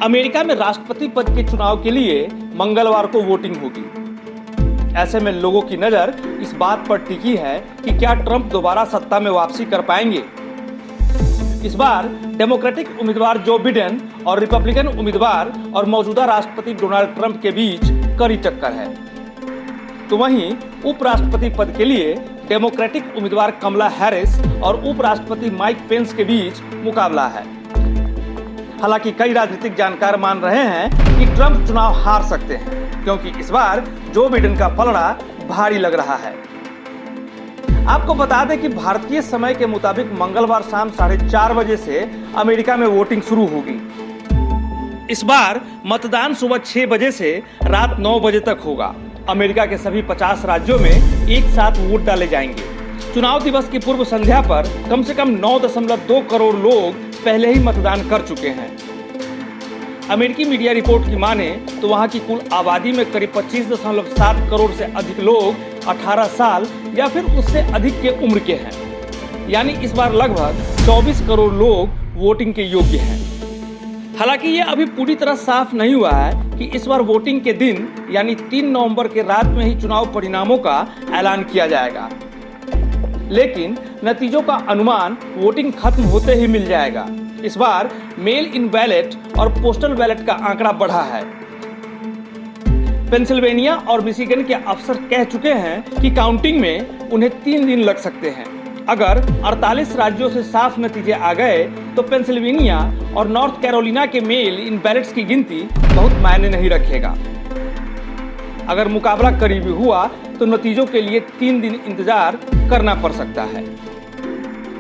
America में राष्ट्रपति पद के चुनाव के लिए मंगलवार को वोटिंग होगी। ऐसे में लोगों की नजर इस बात पर टिकी है कि क्या ट्रंप दोबारा सत्ता में वापसी कर पाएंगे। इस बार डेमोक्रेटिक उम्मीदवार जो बिडेन और रिपब्लिकन उम्मीदवार और मौजूदा राष्ट्रपति डोनाल्ड ट्रंप के बीच कड़ी टक्कर है। तो वहीं उपराष्ट्रपति पद के लिए डेमोक्रेटिक उम्मीदवार कमला हैरिस और उपराष्ट्रपति माइक पेंस के बीच मुकाबला है। हालांकि कई राजनीतिक जानकार मान रहे हैं कि ट्रंप चुनाव हार सकते हैं, क्योंकि इस बार जो बिडेन का पलड़ा भारी लग रहा है। आपको बता दें कि भारतीय समय के मुताबिक मंगलवार शाम 4:30 बजे से अमेरिका में वोटिंग शुरू होगी। इस बार मतदान सुबह 6 बजे से रात 9 बजे तक होगा। अमेरिका के सभी 50 राज्यों में एक साथ वोट डाले जाएंगे। चुनाव दिवस की पूर्व संध्या पर कम से कम 9.2 करोड़ लोग पहले ही मतदान कर चुके हैं। अमेरिकी मीडिया रिपोर्ट की माने तो वहां की कुल आबादी में करीब 25.7 करोड़ से अधिक लोग 18 साल या फिर उससे अधिक के उम्र के हैं। यानी इस बार लगभग 24 करोड़ लोग वोटिंग के योग्य हैं। हालांकि ये अभी पूरी तरह साफ नहीं हुआ है कि इस बार वोटिंग के दिन यानी 3 नवंबर के रात में ही चुनाव परिणामों का ऐलान किया जाएगा, लेकिन नतीजों का अनुमान वोटिंग खत्म होते ही मिल जाएगा। इस बार मेल इन बैलेट और पोस्टल बैलेट का आंकड़ा बढ़ा है। पेंसिल्वेनिया और मिशिगन के अफसर कह चुके हैं कि काउंटिंग में उन्हें 3 दिन लग सकते हैं। अगर 48 राज्यों से साफ नतीजे आ गए तो पेंसिल्वेनिया और नॉर्थ कैरोलिना के मेल इन बैलेट्स की गिनती बहुत मायने नहीं रखेगा। अगर मुकाबला करीबी हुआ तो नतीजों के लिए 3 दिन इंतजार करना पड़ सकता है।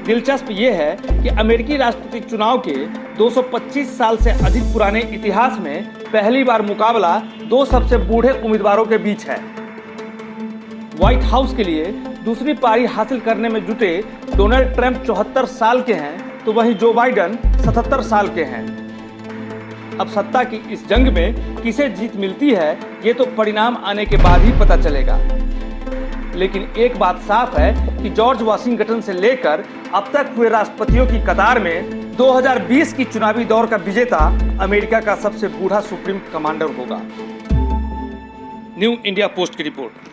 दिलचस्प ये है कि अमेरिकी राष्ट्रपति चुनाव के 225 साल से अधिक पुराने इतिहास में पहली बार मुकाबला 2 सबसे बूढ़े उम्मीदवारों के बीच है। व्हाइट हाउस के लिए दूसरी पारी हासिल करने में जुटे डोनाल्ड ट्रंप 74 साल के हैं, तो वहीं जो बाइडेन 77 साल के हैं। अब सत्ता की इस जंग में किसे जीत मिलती है ये तो परिणाम आने के बाद ही पता चलेगा। लेकिन एक बात साफ है कि जॉर्ज वाशिंगटन से लेकर अब तक हुए राष्ट्रपतियों की कतार में 2020 की चुनावी दौर का विजेता अमेरिका का सबसे बूढ़ा सुप्रीम कमांडर होगा। न्यू इंडिया पोस्ट की रिपोर्ट।